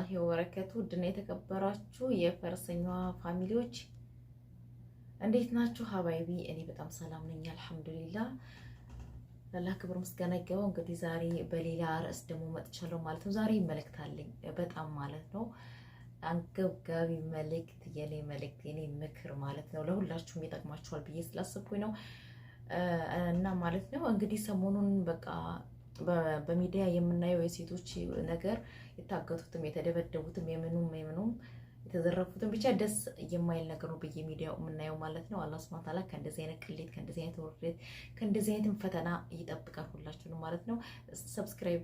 ወራህመቱላሂ ወበረከቱ ድና የተከበራችሁ የፈረሰኛዋ ፋሚሊዎች እንዴት ናችሁ? ሀባይቢ እኔ በጣም ሰላም ነኝ አልሐምዱሊላህ። ለአላህ ክብር ምስጋና ይገባው። እንግዲህ ዛሬ በሌላ ርዕስ ደግሞ መጥቻለሁ ማለት ነው። ዛሬ መልእክት አለኝ በጣም ማለት ነው አንገብጋቢ መልእክት፣ የኔ ምክር ማለት ነው ለሁላችሁም ይጠቅማችኋል ብዬ ስላሰብኩኝ ነው እና ማለት ነው እንግዲህ ሰሞኑን በቃ በሚዲያ የምናየው የሴቶች ነገር የታገቱትም የተደበደቡትም የምኑም የተዘረፉትም ብቻ ደስ የማይል ነገር ነው በየሚዲያው የምናየው ማለት ነው። አላህ ሱብሃነሁ ወተዓላ ከእንደዚህ አይነት ቅሌት፣ ከእንደዚህ አይነት ውርደት፣ ከእንደዚህ አይነት ፈተና ይጠብቃል ሁላችሁንም ማለት ነው። ሰብስክራይብ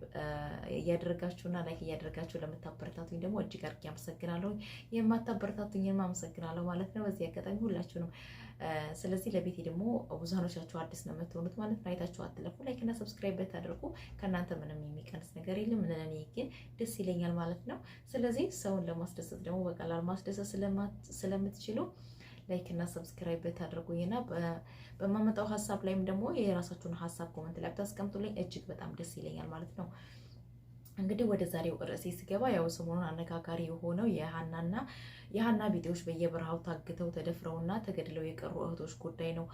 እያደረጋችሁና ላይክ እያደረጋችሁ ለምታበረታቱኝ ደግሞ እጅግ አድርጌ አመሰግናለሁ። የማታበረታቱኝም አመሰግናለሁ ማለት ነው በዚህ አጋጣሚ ሁላችሁንም። ስለዚህ ለቤቴ ደግሞ ብዙሃኖቻችሁ አዲስ ነው የምትሆኑት ማለት ነው። አይታችሁ አትለፉ። ላይክ እና ሰብስክራይብ ብታደርጉ ከእናንተ ምንም የሚቀንስ ነገር የለም። ለኔ ግን ደስ ይለኛል ማለት ነው። ስለዚህ ሰውን ለማስደሰት ደግሞ በቀላሉ ማስደሰት ስለምትችሉ ላይክ እና ሰብስክራይብ ብታደርጉኝና በማመጣው ሀሳብ ላይም ደግሞ የራሳችሁን ሀሳብ ኮሜንት ላይ ብታስቀምጡልኝ እጅግ በጣም ደስ ይለኛል ማለት ነው። እንግዲህ ወደ ዛሬው ርዕሴ ስገባ ያው ሰሞኑን አነጋጋሪ የሆነው የሀና ቪዲዮዎች በየበረሃው ታግተው ተደፍረውና ተገድለው የቀሩ እህቶች ጉዳይ ነው።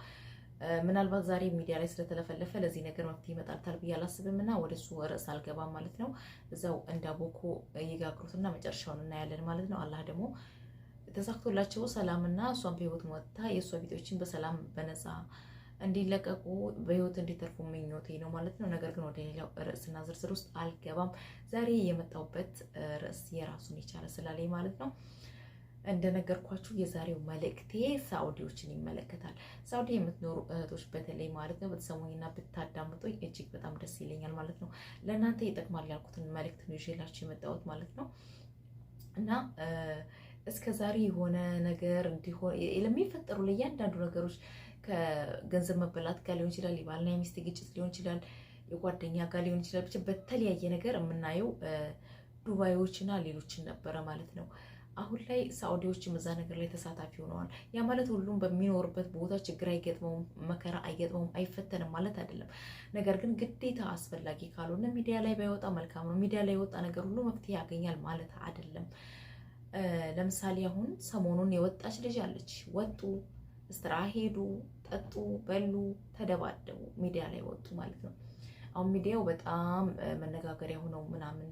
ምናልባት ዛሬ ሚዲያ ላይ ስለተለፈለፈ ለዚህ ነገር መፍትሄ ይመጣል ብዬ አላስብምና ወደሱ ርዕስ አልገባም ማለት ነው። እዛው እንዳቦኩ ይጋግሩትና መጨረሻውን እናያለን ማለት ነው። አላህ ደግሞ ተሳክቶላቸው ሰላምና እሷን በህይወት ወጥታ የእሷ ቪዲዮዎችን በሰላም በነፃ እንዲለቀቁ በህይወት እንዲተርፉ ምኞቴ ነው ማለት ነው። ነገር ግን ወደ ሌላው ርዕስና ዝርዝር ውስጥ አልገባም። ዛሬ የመጣሁበት ርዕስ የራሱን የቻለ ስላለኝ ማለት ነው። እንደነገርኳችሁ የዛሬው መልእክቴ ሳኡዲዎችን ይመለከታል። ሳኡዲ የምትኖሩ እህቶች በተለይ ማለት ነው ብትሰሙኝና ብታዳምጡኝ እጅግ በጣም ደስ ይለኛል ማለት ነው። ለእናንተ ይጠቅማል ያልኩትን መልእክት ነው ይዤላችሁ የመጣሁት ማለት ነው እና እስከ ዛሬ የሆነ ነገር እንዲሆን ለሚፈጠሩ ለእያንዳንዱ ነገሮች ከገንዘብ መበላት ጋር ሊሆን ይችላል፣ የባልና የሚስት ግጭት ሊሆን ይችላል፣ የጓደኛ ጋር ሊሆን ይችላል። ብቻ በተለያየ ነገር የምናየው ዱባዮችና ሌሎችን ነበረ ማለት ነው። አሁን ላይ ሳኡዲዎችም እዛ ነገር ላይ ተሳታፊ ሆነዋል። ያ ማለት ሁሉም በሚኖርበት ቦታ ችግር አይገጥመውም፣ መከራ አይገጥመውም፣ አይፈተንም ማለት አይደለም። ነገር ግን ግዴታ አስፈላጊ ካልሆነ ሚዲያ ላይ ባይወጣ መልካም ነው። ሚዲያ ላይ የወጣ ነገር ሁሉ መፍትሄ ያገኛል ማለት አይደለም። ለምሳሌ አሁን ሰሞኑን የወጣች ልጅ አለች። ወጡ፣ እስትራ ሄዱ፣ ጠጡ፣ በሉ፣ ተደባደቡ፣ ሚዲያ ላይ ወጡ ማለት ነው። አሁን ሚዲያው በጣም መነጋገሪያ ሆነው ምናምን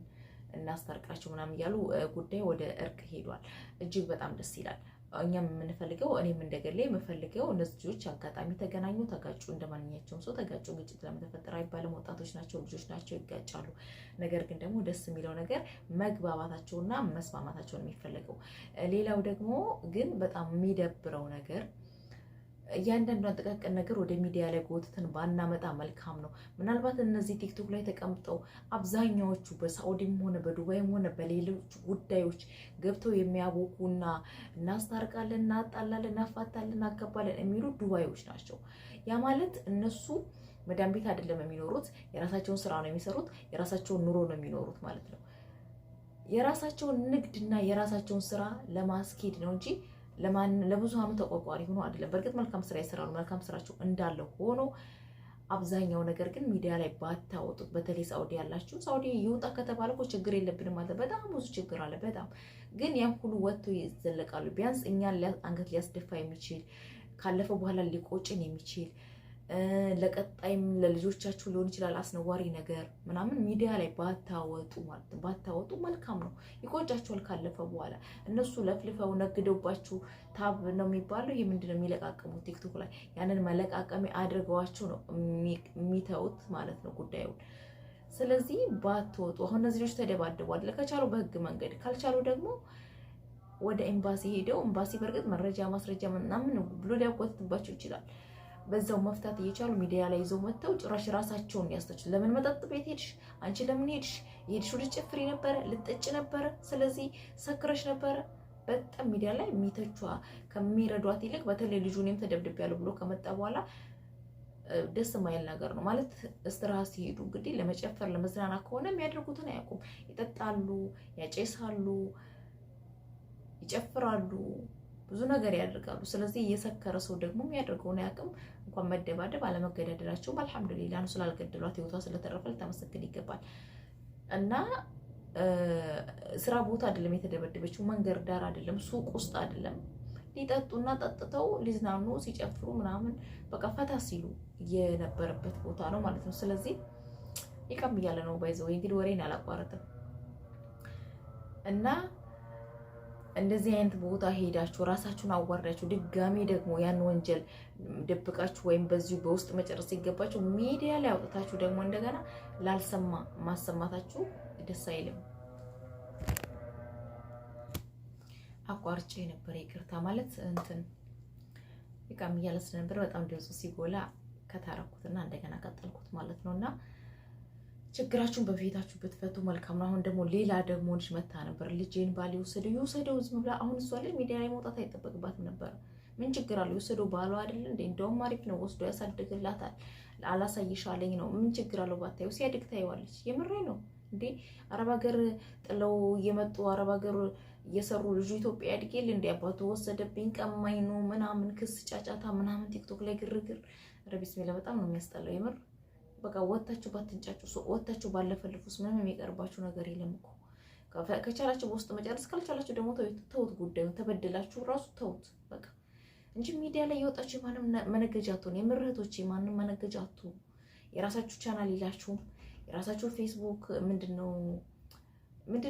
እናስታርቃቸው ምናምን እያሉ ጉዳይ ወደ እርቅ ሄዷል። እጅግ በጣም ደስ ይላል። እኛም የምንፈልገው እኔም እንደገለ የምፈልገው እነዚህ ልጆች አጋጣሚ ተገናኙ፣ ተጋጩ፣ እንደማንኛቸውም ሰው ተጋጩ። ግጭት ለምን ተፈጠረ አይባልም። ወጣቶች ናቸው፣ ልጆች ናቸው፣ ይጋጫሉ። ነገር ግን ደግሞ ደስ የሚለው ነገር መግባባታቸውና መስማማታቸው ነው የሚፈልገው። ሌላው ደግሞ ግን በጣም የሚደብረው ነገር እያንዳንዷን ጥቃቅን ነገር ወደ ሚዲያ ላይ ጎትተን ባናመጣ መልካም ነው። ምናልባት እነዚህ ቲክቶክ ላይ ተቀምጠው አብዛኛዎቹ በሳኡዲም ሆነ በዱባይም ሆነ በሌሎች ጉዳዮች ገብተው የሚያቦኩና እናስታርቃለን፣ እናጣላለን፣ እናፋታለን፣ እናገባለን የሚሉ ዱባዮች ናቸው። ያ ማለት እነሱ መዳም ቤት አይደለም የሚኖሩት፣ የራሳቸውን ስራ ነው የሚሰሩት፣ የራሳቸውን ኑሮ ነው የሚኖሩት ማለት ነው። የራሳቸውን ንግድና የራሳቸውን ስራ ለማስኬድ ነው እንጂ ለብዙሃኑ ተቆርቋሪ ሆኖ አይደለም። በእርግጥ መልካም ስራ ይሰራሉ፣ መልካም ስራቸው እንዳለ ሆኖ አብዛኛው ነገር ግን ሚዲያ ላይ ባታወጡት። በተለይ ሳኡዲ ያላችሁ ሳኡዲ ይውጣ ከተባለ እኮ ችግር የለብንም ማለት በጣም ብዙ ችግር አለ። በጣም ግን ያም ሁሉ ወጥቶ ይዘለቃሉ። ቢያንስ እኛን አንገት ሊያስደፋ የሚችል ካለፈ በኋላ ሊቆጭን የሚችል ለቀጣይም ለልጆቻችሁ ሊሆን ይችላል አስነዋሪ ነገር ምናምን ሚዲያ ላይ ባታወጡ ማለት ነው። ባታወጡ መልካም ነው። ይቆጫችኋል ካለፈ በኋላ። እነሱ ለፍልፈው ነግደውባችሁ ታብ ነው የሚባለው ይሄ ምንድን ነው የሚለቃቀሙት ቲክቶክ ላይ ያንን መለቃቀሚ አድርገዋችሁ ነው የሚተውት ማለት ነው ጉዳዩን። ስለዚህ ባትወጡ። አሁን እነዚህ ልጆች ተደባደቡ አይደል? ከቻሉ በህግ መንገድ፣ ካልቻሉ ደግሞ ወደ ኤምባሲ ሄደው ኤምባሲ በእርግጥ መረጃ ማስረጃ ምናምን ብሎ ሊያጓትትባቸው ይችላል። በዛው መፍታት እየቻሉ ሚዲያ ላይ ይዘው መጥተው ጭራሽ ራሳቸውን ያስተች። ለምን መጠጥ ቤት ሄድሽ? አንቺ ለምን ሄድሽ? የሄድሽ ወደ ጭፍሪ ነበረ፣ ልጠጭ ነበረ፣ ስለዚህ ሰክረሽ ነበረ። በጣም ሚዲያ ላይ የሚተቿ ከሚረዷት ይልቅ በተለይ ልጁ እኔም ተደብድቤያለሁ ብሎ ከመጣ በኋላ ደስ የማይል ነገር ነው ማለት። እስትራ ሲሄዱ እንግዲህ ለመጨፈር ለመዝናናት ከሆነ የሚያደርጉትን አያውቁም። ይጠጣሉ፣ ያጨሳሉ፣ ይጨፍራሉ፣ ብዙ ነገር ያደርጋሉ። ስለዚህ የሰከረ ሰው ደግሞ የሚያደርገውን አያውቅም። እንኳን መደባደብ አለመገዳደላቸውም አልሐምዱሊላህ ነው። ስላልገደሏት ህይወቷ ስለተረፈ ልታመሰግን ይገባል። እና ስራ ቦታ አይደለም የተደበደበችው፣ መንገድ ዳር አይደለም፣ ሱቅ ውስጥ አይደለም። ሊጠጡና ጠጥተው ሊዝናኑ ሲጨፍሩ ምናምን በቃ ፈታ ሲሉ የነበረበት ቦታ ነው ማለት ነው። ስለዚህ ይቀም እያለ ነው ባይዘው እንግዲህ ወሬን አላቋረጥም እና እንደዚህ አይነት ቦታ ሄዳችሁ ራሳችሁን አዋርዳችሁ ድጋሚ ደግሞ ያን ወንጀል ደብቃችሁ ወይም በዚሁ በውስጥ መጨረስ ሲገባችሁ ሚዲያ ላይ አውጥታችሁ ደግሞ እንደገና ላልሰማ ማሰማታችሁ ደስ አይልም። አቋርጬ ነበር፣ ይቅርታ ማለት እንትን ይቃም እያለ ስለነበር በጣም ድምፁ ሲጎላ ከታረኩትና እንደገና ቀጠልኩት ማለት ነውና ችግራችሁን በፊታችሁ ብትፈቱ መልካም ነው። አሁን ደግሞ ሌላ ደግሞ ልጅ መታ ነበር። ልጄን ባል ይወሰደው ዝም ብላ። አሁን እሷ ላይ ሚዲያ ላይ መውጣት አይጠበቅባትም ነበር። ምን ችግር አለው? ይወሰደው ባሏ አይደል እንዴ? እንደውም አሪፍ ነው፣ ወስዶ ያሳድግላታል። አላሳይሻለኝ ነው፣ ምን ችግር አለው? ባታዩ ሲያድግ ታይዋለች። የምሬ ነው እንዴ። አረብ ሀገር ጥለው እየመጡ አረብ ሀገር እየሰሩ ልጁ ኢትዮጵያ ያድጌል እንዴ? አባቱ ወሰደብኝ ቀማኝ ነው ምናምን ክስ ጫጫታ ምናምን ቲክቶክ ላይ ግርግር። ኧረ ቢስሚላ በጣም ነው የሚያስጠላው የምር። በቃ ወጣችሁ ባትንጫጩ፣ ወጣችሁ ባለፈልፉስ ምንም የሚቀርባችሁ ነገር የለም እኮ። ከቻላችሁ በውስጥ መጨረስ፣ ካልቻላችሁ ደግሞ ተውት። ጉዳዩን ተበድላችሁ ራሱ ተውት በቃ እንጂ ሚዲያ ላይ የወጣችሁ ማንም መነገጃ አትሆን። የምርህቶች ማንም መነገጃ አትሆን። የራሳችሁ ቻናል የላችሁም። የራሳችሁ ፌስቡክ ምንድን ነው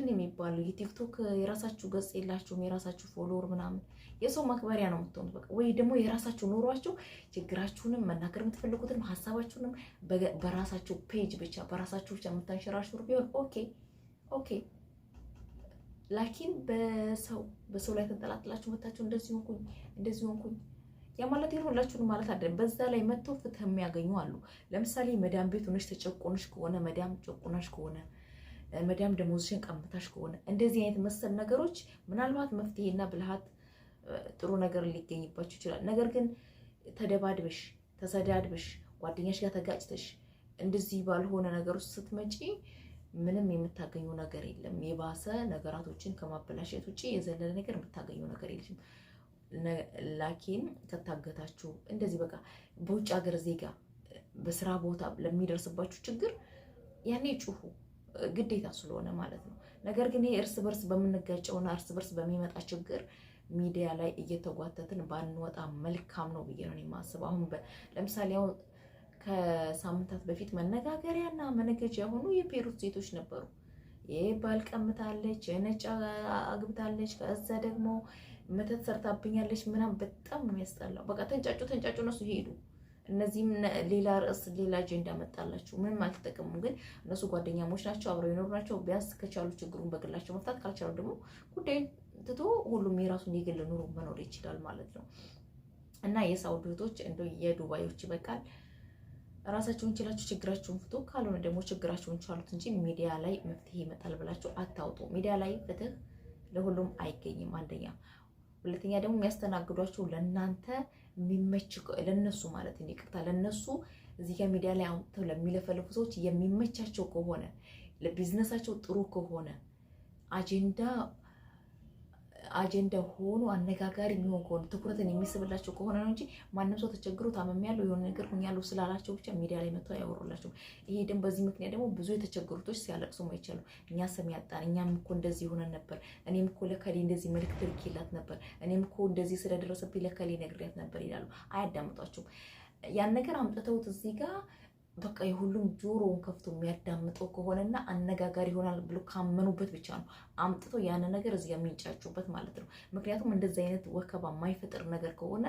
የሚባለው የቲክቶክ የራሳችሁ ገጽ የላችሁም። የራሳችሁ ፎሎወር ምናምን የሰው ማክበሪያ ነው የምትሆኑት በቃ። ወይ ደግሞ የራሳችሁ ኑሯችሁ ችግራችሁንም መናገር የምትፈልጉትንም ሀሳባችሁንም በራሳችሁ ፔጅ ብቻ በራሳችሁ ብቻ የምታንሸራሽሩ ቢሆን ኦኬ። ላኪን በሰው ላይ ተንጠላጥላችሁ መታችሁ እንደዚህ ሆንኩኝ ያ ማለት ይሁንላችሁን ማለት አይደለም። በዛ ላይ መጥተው ፍትህ የሚያገኙ አሉ። ለምሳሌ መዳም ቤት ሆነሽ ተጨቆነሽ ከሆነ መዳም ጨቆናሽ ከሆነ መዳም ደሞዝሽን ቀምታሽ ከሆነ እንደዚህ አይነት መሰል ነገሮች ምናልባት መፍትሄና ብልሃት ጥሩ ነገር ሊገኝባችሁ ይችላል። ነገር ግን ተደባድበሽ ተሰዳድበሽ ጓደኛሽ ጋር ተጋጭተሽ እንደዚህ ባልሆነ ነገር ውስጥ ስትመጪ ምንም የምታገኘው ነገር የለም። የባሰ ነገራቶችን ከማበላሸት ውጪ የዘለለ ነገር የምታገኘው ነገር የለም። ላኪን ከታገታችሁ እንደዚህ በቃ በውጭ ሀገር ዜጋ በስራ ቦታ ለሚደርስባችሁ ችግር ያኔ ጩሁ ግዴታ ስለሆነ ማለት ነው። ነገር ግን ይሄ እርስ በርስ በምንጋጨውና እርስ በርስ በሚመጣ ችግር ሚዲያ ላይ እየተጓተትን ባንወጣ መልካም ነው ብዬ ነው የማስበው። አሁን ለምሳሌ አሁን ከሳምንታት በፊት መነጋገሪያና መነገጃ የሆኑ የፔሩት ሴቶች ነበሩ። ይሄ ባል ቀምታለች፣ ነጭ አግብታለች፣ ከዛ ደግሞ መተት ሰርታብኛለች ምናምን። በጣም ነው የሚያስጠላው። በቃ ተንጫጩ እነሱ ሄዱ። እነዚህም ሌላ ርዕስ ሌላ አጀንዳ መጣላችሁ። ምንም አልተጠቀሙም። ግን እነሱ ጓደኛሞች ናቸው፣ አብረው ይኖሩ ናቸው። ቢያንስ ከቻሉ ችግሩን በግላቸው መፍታት፣ ካልቻሉ ደግሞ ጉዳይ ትቶ ሁሉም የራሱን የግል ኑሮ መኖር ይችላል ማለት ነው። እና የሳውዲ እህቶች እንደው የዱባዮች ይበቃል። ራሳችሁን ችላችሁ ችግራችሁን ፍቱ። ካልሆነ ደግሞ ችግራችሁን ቻሉት እንጂ ሚዲያ ላይ መፍትሄ ይመጣል ብላችሁ አታውጡ። ሚዲያ ላይ ፍትህ ለሁሉም አይገኝም። አንደኛ። ሁለተኛ ደግሞ የሚያስተናግዷችሁ ለእናንተ የሚመች ለነሱ ማለት ነው፣ ይቅርታ ለነሱ እዚህ ጋር ሚዲያ ላይ አውጥተው ለሚለፈልፉ ሰዎች የሚመቻቸው ከሆነ ለቢዝነሳቸው ጥሩ ከሆነ አጀንዳ ሆኖ አነጋጋሪ የሚሆን ከሆነ ትኩረትን የሚስብላቸው ከሆነ ነው እንጂ ማንም ሰው ተቸግሮ ታመሚያለሁ የሆነ ነገር ሆኛለሁ ስላላቸው ብቻ ሚዲያ ላይ መጥተው አያወሩላቸው። ይሄ ደግሞ በዚህ ምክንያት ደግሞ ብዙ የተቸገሩቶች ሲያለቅሱ አይቻሉ። እኛ ስም ያጣን፣ እኛም እኮ እንደዚህ ሆነን ነበር፣ እኔም እኮ ለከሌ እንደዚህ መልዕክት ልኬላት ነበር፣ እኔም እኮ እንደዚህ ስለደረሰብኝ ለከሌ ነግሬያት ነበር ይላሉ። አያዳምጧቸውም። ያን ነገር አምጥተውት እዚህ ጋር በቃ የሁሉም ጆሮውን ከፍቶ የሚያዳምጠው ከሆነና አነጋጋሪ ይሆናል ብሎ ካመኑበት ብቻ ነው አምጥተው ያን ነገር እዚህ የሚንጫጩበት ማለት ነው። ምክንያቱም እንደዚህ አይነት ወከባ የማይፈጥር ነገር ከሆነ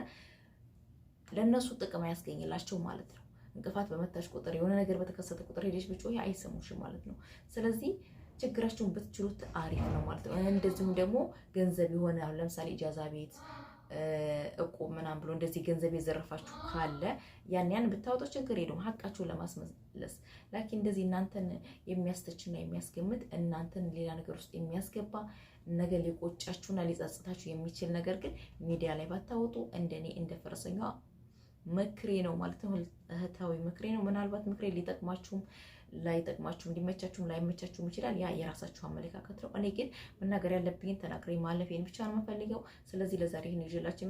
ለነሱ ጥቅም አያስገኝላቸው ማለት ነው። እንቅፋት በመታች ቁጥር የሆነ ነገር በተከሰተ ቁጥር ሄደሽ ብጮህ አይሰሙሽም ማለት ነው። ስለዚህ ችግራችሁን ብትችሉት አሪፍ ነው ማለት ነው። እንደዚሁም ደግሞ ገንዘብ የሆነ ለምሳሌ ኢጃዛ ቤት እቁብ ምናምን ብሎ እንደዚህ ገንዘብ የዘረፋችሁ ካለ ያን ብታወጡ ችግር የለውም፣ ሀቃችሁን ለማስመለስ። ላኪን እንደዚህ እናንተን የሚያስተችና የሚያስገምት እናንተን ሌላ ነገር ውስጥ የሚያስገባ ነገር ሊቆጫችሁና ሊጸጽታችሁ የሚችል ነገር ግን ሚዲያ ላይ ባታወጡ እንደኔ እንደ ፈረሰኛዋ ምክሬ ነው ማለት ነው። እህታዊ ምክሬ ነው። ምናልባት ምክሬ ሊጠቅማችሁም ላይጠቅማችሁም ሊመቻችሁም ላይመቻችሁም ይችላል። ያ የራሳችሁ አመለካከት ነው። እኔ ግን መናገር ያለብኝን ተናግሬ ማለፌን ብቻ ነው የምፈልገው። ስለዚህ ለዛሬ ይህን ይዤላችሁ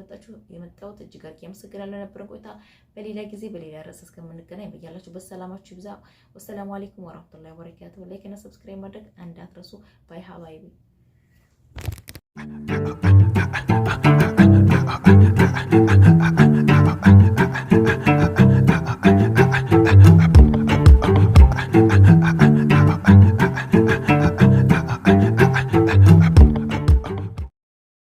የመጣሁት እጅግ አድርጌ አመሰግናለሁ። ለነበረን ቆይታ በሌላ ጊዜ በሌላ ርዕስ እስከምንገናኝ በያላችሁበት ሰላማችሁ ይብዛ። ወሰላሙ አለይኩም ወራህመቱላሂ ወበረካቱሁ። ላይክ እና ሰብስክራይብ ማድረግ እንዳትረሱ። ባይ ሀባይቢ